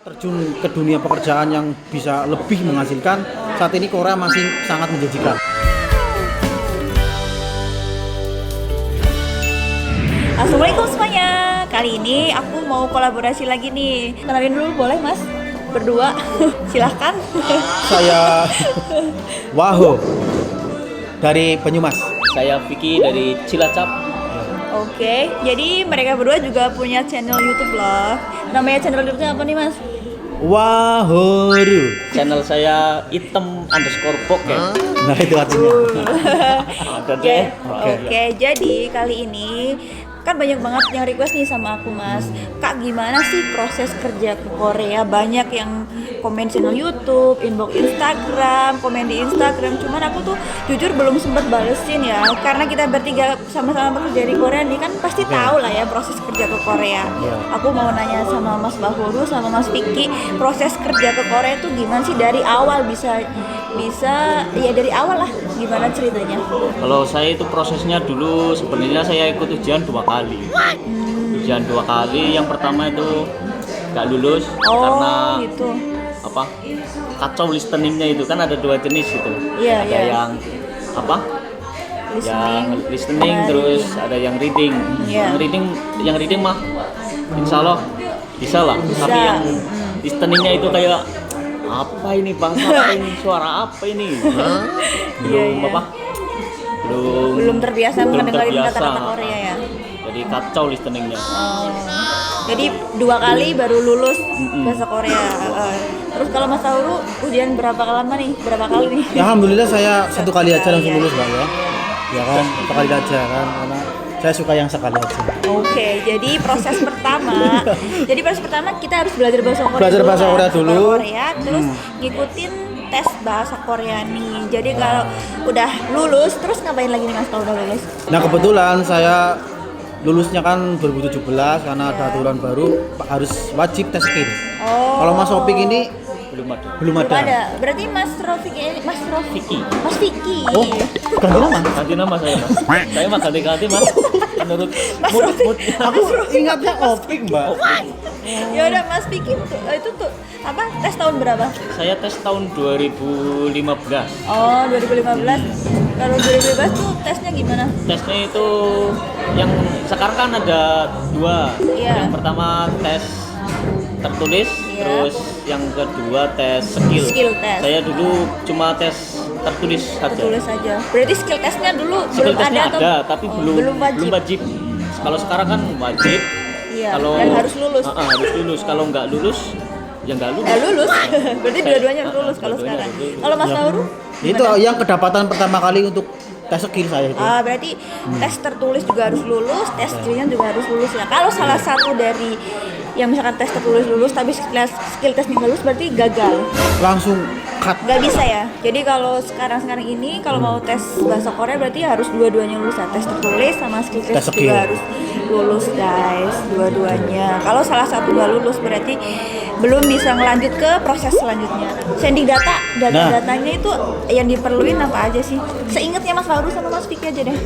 terjun ke dunia pekerjaan yang bisa lebih menghasilkan, saat ini Korea masih sangat menjanjikan. Assalamualaikum semuanya. Kali ini aku mau kolaborasi lagi nih. Kenalin dulu boleh Mas? Berdua. Silahkan. Saya Waho dari Banyumas. Saya Vicky dari Cilacap. Oke, jadi mereka berdua juga punya channel YouTube loh. Namanya channel YouTube-nya apa nih Mas? Wahoru. Channel saya item_poke. Nah itu artinya. Ada deh. Oke, jadi kali ini kan banyak banget yang request nih sama aku Mas. Kak, gimana sih proses kerja ke Korea? Banyak yang komen channel YouTube, inbox Instagram, komen di Instagram. Cuman aku tuh jujur belum sempat balesin ya, karena kita bertiga sama-sama bekerja di Korea nih kan pasti tahu lah ya proses kerja ke Korea. Aku mau nanya sama Mas Bahuru sama Mas Vicky, proses kerja ke Korea tuh gimana sih dari awal bisa ya dari awal lah, gimana ceritanya? Kalau saya itu prosesnya dulu sebenarnya saya ikut ujian 2 kali. Ujian 2 kali. Yang pertama itu nggak lulus karena gitu. apa? Kacau listeningnya itu kan ada 2 jenis itu. Iya, ada yang apa? Yang listening terus ada yang reading. Yang reading mah insya Allah bisa lah. Tapi yang listeningnya itu kayak apa ini bahasa apa ini, suara apa ini? Belum apa? Belum terbiasa mendengar kata-kata Korea ya. Jadi kacau listeningnya. Jadi 2 kali baru lulus bahasa Korea. Terus kalau Mas Tauru ujian berapa lama nih? Berapa kali nih? Ya, alhamdulillah saya 1 kali aja langsung lulus Mbak ya. Ya kan, 1 kali aja kan, karena saya suka yang sekali aja. Oke, jadi proses pertama kita harus belajar bahasa Korea. Belajar bahasa Korea dulu. Terus ngikutin tes bahasa Korea nih. Jadi kalau udah lulus, terus ngapain lagi nih Mas kalau udah lulus? Nah kebetulan saya lulusnya kan 2017 karena ada aturan baru harus wajib tes skill. Kalau Mas Opik ini belum ada. Berarti Mas Vicky. Oh, ganti nama? Ganti nama saya Mas. Saya mah ganti-ganti Mas. Menurut Mas mood. Aku ingatnya Opik Mbak. Ya udah Mas Vicky itu tuh apa? Tes tahun berapa? Saya tes tahun 2015. Oh, 2015. Kalau 2015 tuh tesnya gimana? Tesnya itu yang sekarang kan ada 2. Iya. Yang pertama tes tertulis, terus yang kedua tes skill. Skill test. Saya dulu cuma tes tertulis saja. Berarti skill testnya dulu Skill belum testnya ada ada, atau tapi belum wajib. Kalau sekarang kan wajib. Iya. Kalau Dan harus lulus. Harus lulus. Kalau nggak lulus, ya nggak lulus. Nggak lulus. Berarti dua-duanya harus lulus kalau sekarang. Kalau Mas Tauru? Itu yang kedapatan pertama kali untuk tes skill saya itu. Berarti tes tertulis juga harus lulus, tes skillnya juga harus lulus ya. Kalau salah satu dari yang misalkan tes tertulis lulus tapi skill tesnya nggak lulus berarti gagal. Langsung cut. Nggak bisa ya. Jadi kalau sekarang ini kalau mau tes bahasa Korea berarti harus dua-duanya lulus ya. Tes tertulis sama skill test juga harus lulus guys, dua-duanya. Kalau salah satu nggak lulus berarti belum bisa ngelanjut ke proses selanjutnya. Sending datanya itu yang diperluin apa aja sih? Seingatnya Mas Faru sama Mas Vicky aja deh.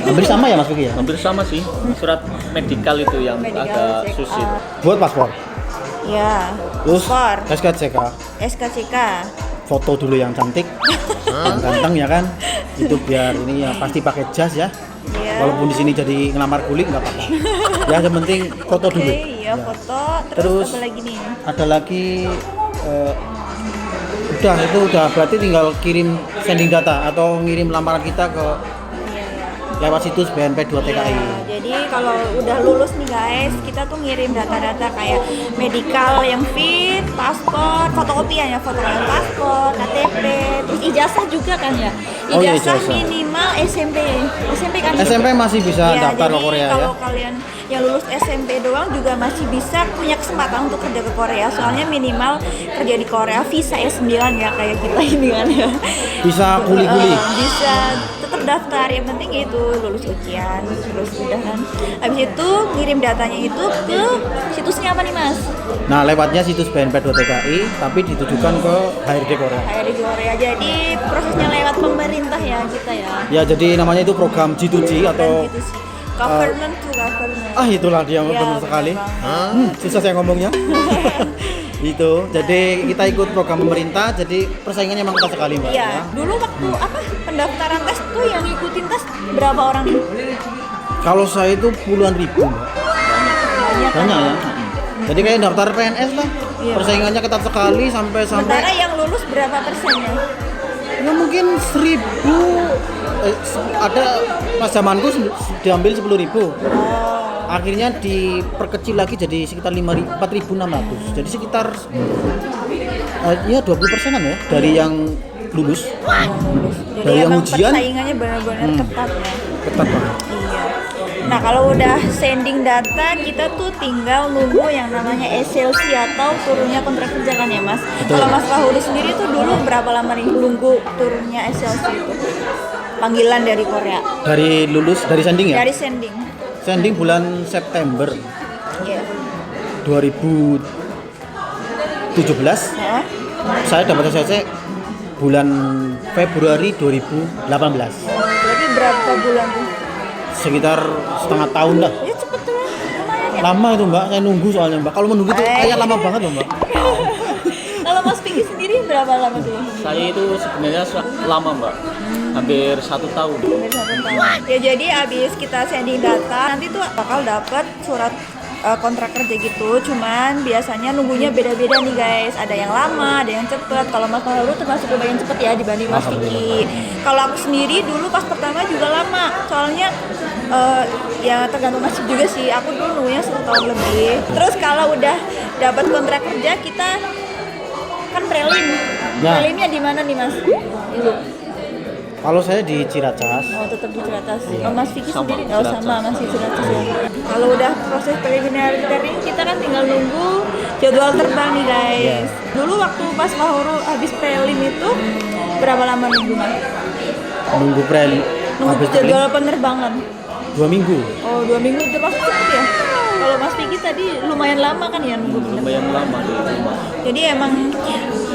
Hampir sama ya Mas Vicky ya? Hampir sama sih. Surat medikal itu yang agak susit. Buat paspor. Ya. Terus Paspor. SKCK. Foto dulu yang cantik, yang ganteng ya kan. Itu biar ini ya pasti pakai jas ya. Walaupun di sini jadi ngelamar guling nggak apa-apa. Ya yang penting foto dulu. Iya, foto. Terus apa lagi nih? Ada lagi udah berarti tinggal kirim sending data atau ngirim lamaran kita ke lewat situs BNP2TKI. Jadi kalau udah lulus nih guys, kita tuh ngirim data-data kayak medikal yang fit, paspor, fotokopian ya, fotokopian paspor, KTP, terus ijazah juga kan ya. Ijazah minimal SMP kan. SMP masih bisa daftar ke Korea ya. Kalau kalian yang lulus SMP doang juga masih bisa punya kesempatan untuk kerja ke Korea. Soalnya minimal kerja di Korea visa S9 ya kayak kita ini kan ya. Bisa kuli-kuli. Bisa tetap daftar, yang penting itu lulus ujian terus udah kan. Habis itu ngirim datanya itu ke situsnya apa nih Mas? Nah lewatnya situs BNP2TKI tapi ditujukan ke HRD Korea. HRD Korea. Jadi prosesnya lewat pemerintah ya kita ya. Ya jadi namanya itu program G2G atau Government to government. Itulah dia Iya, benar sekali. benar Susah saya ngomongnya. Itu, jadi kita ikut program pemerintah, jadi persaingannya memang ketat sekali Mbak. Iya, dulu waktu pendaftaran tes tuh yang ngikutin tes berapa orang nih? Kalau saya itu puluhan ribu Mbak. Banyak kan? Banyak ya. Jadi kayak daftar PNS lah. Iya. Persaingannya ketat sekali sampai Sementara yang lulus berapa persennya? ya mungkin 1.000 ada pas zamanku diambil 10.000. Akhirnya diperkecil lagi jadi sekitar 4.600. Jadi sekitar ya 20%-an ya dari yang lulus. Jadi Dari yang emang ujian persaingannya benar-benar ketat ya. ketat banget. Iya. Nah kalau udah sending data kita tuh tinggal nunggu yang namanya SLC atau turunnya kontrak kerja kan ya Mas. Kalau Mas Fahuri sendiri tuh dulu berapa lama nih nunggu turunnya SLC itu? Panggilan dari Korea. Dari lulus dari sending ya? Dari sending. Sending bulan September Iya. 2017. Hah? Saya dapat SLC bulan Februari 2018. Berarti berapa bulan tuh? Sekitar setengah tahun lah. Ya cepet tuh, lumayan ya. Lama itu Mbak, saya nunggu soalnya Mbak. Kalau menunggu itu kayak lama banget loh Mbak. Kalau Mas Vicky sendiri berapa lama tuh? Saya itu sebenarnya lama Mbak, hampir 1 tahun. Hampir 1 tahun. Ya jadi abis kita sending data nanti tuh bakal dapat surat kontrak kerja gitu. Cuman biasanya nunggunya beda-beda nih guys. Ada yang lama, ada yang cepet. Kalau Mas Fahru termasuk lumayan cepet ya dibanding Mas Vicky. Kalau aku sendiri dulu pas pertama juga lama. Soalnya ya tergantung nasib juga sih. Aku dulu nunggunya 1 tahun lebih. Terus kalau udah dapat kontrak kerja kita kan prelim. Ya. Prelimnya di mana nih Mas? Dulu. Kalau saya di Ciracas. Oh tetap di Ciracas. Iya. Oh, Mas Vicky Sama, sendiri? Oh Ciracas. sama masih Ciracas ya. Kalau udah proses preliminary training kita kan tinggal nunggu jadwal terbang nih guys. Iya. Dulu waktu Mas Mahuru habis prelim itu berapa lama nunggu Mas? Nunggu prelim. Nunggu Habis prelim jadwal penerbangan. 2 minggu. Oh 2 minggu termasuk cepet ya? Kalau Mas Vicky tadi lumayan lama kan ya nunggu penerbangan. Lumayan lama di rumah. Jadi emang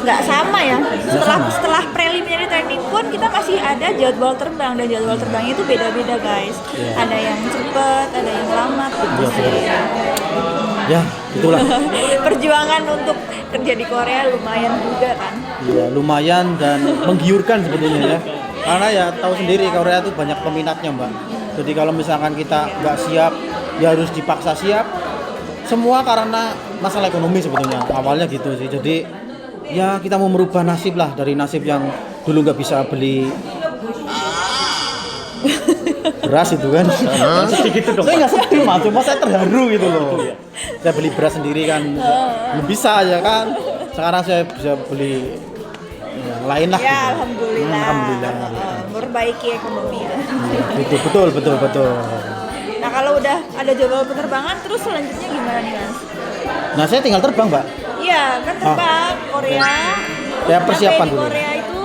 nggak sama ya. sama. Setelah preliminary training pun kita masih ada jadwal terbang dan jadwal terbangnya itu beda-beda guys. Ada yang cepet, ada yang lama gitu Iya, sih. Ya, itulah. Perjuangan untuk kerja di Korea lumayan juga kan. Iya, lumayan dan menggiurkan sebetulnya ya. Karena ya tahu sendiri Korea itu banyak peminatnya Mbak. Jadi kalau misalkan kita nggak siap, ya harus dipaksa siap. Semua karena masalah ekonomi sebetulnya. Awalnya gitu sih. Jadi ya kita mau merubah nasib lah dari nasib yang dulu nggak bisa beli beras itu kan. Sedih gitu dong. Saya nggak sedih Mas, cuma saya terharu gitu loh. Saya beli beras sendiri kan, belum bisa ya kan. Sekarang saya bisa beli yang lain lah. Ya gitu. alhamdulillah. Alhamdulillah. Memperbaiki ekonomi ya. Gitu, betul. Nah kalau udah ada jadwal penerbangan terus selanjutnya gimana nih Mas? Nah saya tinggal terbang Mbak. Iya kan terbang Korea. Ya, persiapan Sampai di dulu. Korea itu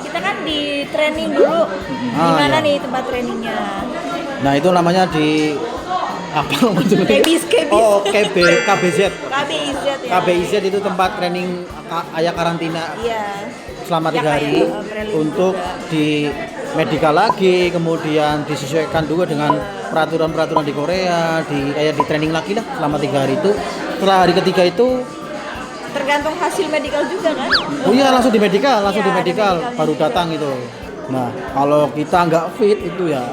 kita kan di training dulu. Di mana iya. nih tempat trainingnya? Nah itu namanya di apa namanya? KBIZ. Oh KBZ. KBIZ ya. KBIZ itu tempat training ayah karantina Iya. selama Ya, 3 hari kayak, prelim untuk juga. di medical lagi, kemudian disesuaikan juga dengan peraturan-peraturan di Korea, kayak di training lagi lah selama 3 hari itu. Setelah hari ketiga itu, Tergantung hasil medical juga kan? oh iya langsung di medical, Iya, ada medical medicalnya baru juga. datang itu. Nah kalau kita nggak fit itu ya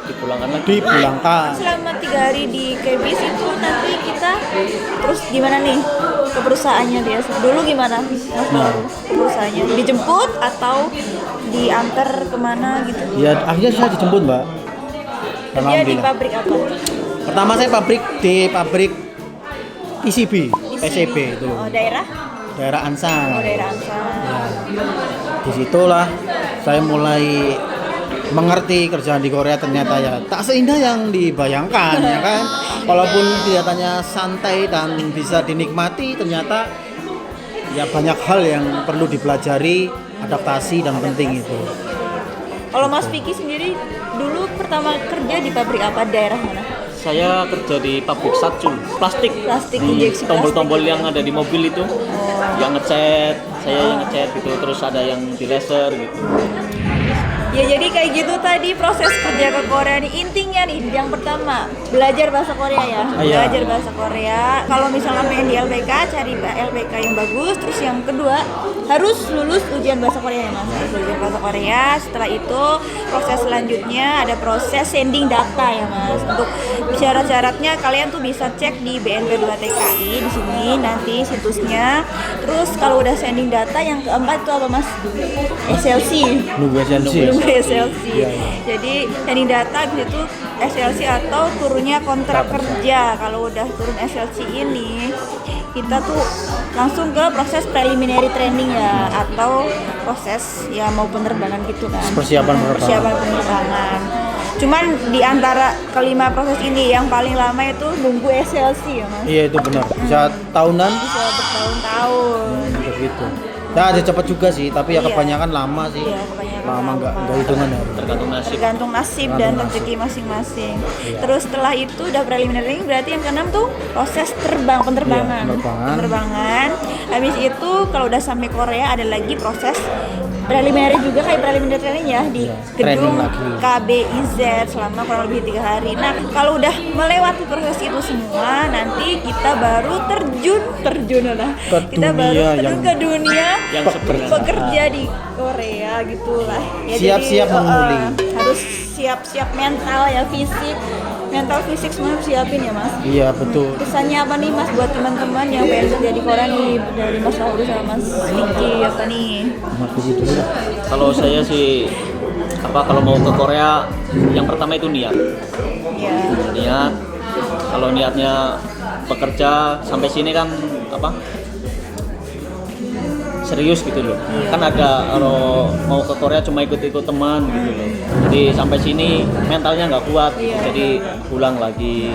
Dipulangkan lagi. dipulangkan. Selama 3 hari di KBIZ itu nanti kita terus gimana nih ke perusahaannya biasa? Dulu gimana Mas Baru ke perusahaannya? Dijemput atau diantar kemana gitu? Ya akhirnya saya dijemput Mbak. Kerja di Alhamdulillah. pabrik apa? Pertama saya di pabrik PCB, PCB itu Oh, daerah? daerah Ansang. Oh, daerah Ansar. Disitulah saya mulai mengerti kerjaan di Korea ternyata ya tak seindah yang dibayangkan ya kan. Walaupun kelihatannya santai dan bisa dinikmati, ternyata ya banyak hal yang perlu dipelajari, adaptasi dan penting itu. Kalau Mas Vicky sendiri dulu pertama kerja di pabrik apa? Daerah mana? Saya kerja di pabrik satchul, plastik. Plastik, injeksi Tombol-tombol yang ada di mobil itu, yang ngecat, saya yang ngecat gitu, terus ada yang di laser gitu. Ya jadi kayak gitu tadi proses kerja ke Korea nih. Intinya nih yang pertama belajar bahasa Korea ya. Belajar bahasa Korea. Kalau misalnya pengen di LPK cari LPK yang bagus. Terus yang kedua harus lulus ujian bahasa Korea ya Mas. Harus ujian bahasa Korea. Setelah itu proses selanjutnya ada proses sending data ya Mas. Untuk syarat-syaratnya kalian tuh bisa cek di BNP2TKI di sini nanti situsnya. Terus kalau udah sending data yang keempat itu apa Mas? SLC. Nunggu SLC. SLC. Jadi sending data habis itu SLC atau turunnya kontrak kerja. Kalau udah turun SLC ini kita tuh langsung ke proses preliminary training ya atau proses ya mau penerbangan gitu kan. Persiapan penerbangan. Cuman di antara kelima proses ini yang paling lama itu nunggu SLC ya Mas. Iya itu benar. Bisa tahunan. Bisa bertahun-tahun. Begitu. Nah, ada cepat juga sih, tapi ya kebanyakan lama sih. Iya, kebanyakan lama nggak hitungan ya. Tergantung nasib Dan rezeki masing-masing. Iya. Terus setelah itu udah preliminary berarti yang keenam tuh proses penerbangan. Iya, Penerbangan. Habis itu kalau udah sampai Korea ada lagi proses preliminary juga kayak preliminary training ya di gedung KBIZ selama kurang lebih 3 hari. Nah kalau udah melewati proses itu semua nanti kita baru terjun kita baru terjun ke dunia yang bekerja di Korea gitulah ya. Siap-siap memulai. Harus siap-siap mental ya, fisik semua harus siapin ya Mas. Iya betul. Pesannya apa nih Mas buat teman-teman yang pengen kerja di Korea nih dari Mas Fahrul sama Mas Vicky apa nih? Kalau saya sih kalau mau ke Korea yang pertama itu niat. Ya. Niat. Kalau niatnya bekerja sampai sini kan serius gitu loh. Kan ada kalau mau ke Korea cuma ikut-ikut teman gitu loh. Jadi sampai sini mentalnya nggak kuat, jadi pulang lagi.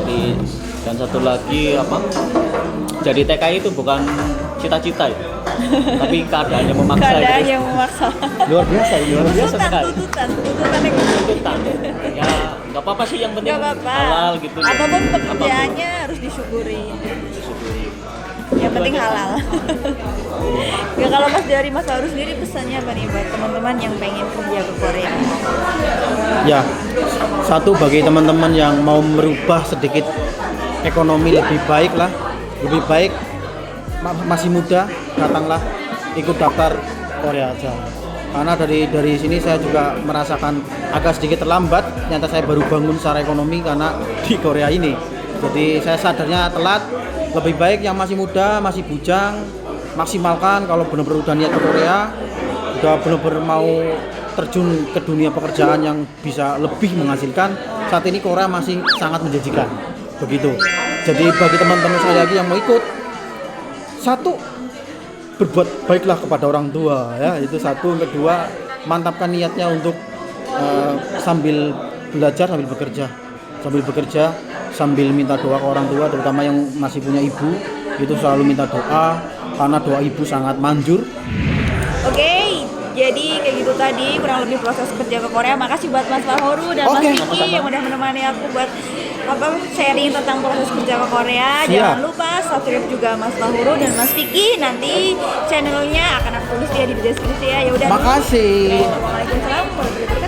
Jadi dan satu lagi jadi TKI itu bukan cita-cita ya. Tapi keadaannya memaksa. Luar biasa sekali. Tuntutan. Ya nggak apa-apa sih, yang penting halal gitu. Apapun pekerjaannya harus disyukuri. Yang penting halal. Ya kalau dari Mas Fahrul sendiri pesannya apa nih buat teman-teman yang pengen kerja ke Korea? Ya, satu bagi teman-teman yang mau merubah sedikit ekonomi lebih baik masih muda, datanglah ikut daftar Korea aja. Karena dari sini saya juga merasakan agak sedikit terlambat. Ternyata saya baru bangun secara ekonomi karena di Korea ini. Jadi saya sadarnya telat. Lebih baik yang masih muda, masih bujang, maksimalkan kalau benar-benar udah niat ke Korea, udah benar-benar mau terjun ke dunia pekerjaan yang bisa lebih menghasilkan. Saat ini Korea masih sangat menjanjikan. Begitu. Jadi bagi teman-teman saya lagi yang mau ikut, satu, berbuat baiklah kepada orang tua ya, itu satu. Yang kedua, mantapkan niatnya untuk sambil belajar sambil bekerja sambil minta doa ke orang tua, terutama yang masih punya ibu, itu selalu minta doa karena doa ibu sangat manjur. Oke, jadi kayak gitu tadi kurang lebih proses kerja ke Korea. Makasih buat Mas Fahrul dan Mas Vicky yang udah menemani aku buat sharing tentang proses kerja ke Korea. Jangan lupa subscribe juga Mas Fahrul dan Mas Vicky. Nanti channelnya akan aku tulis ya di deskripsi ya. Ya udah. Makasih. Waalaikumsalam warahmatullahi wabarakatuh.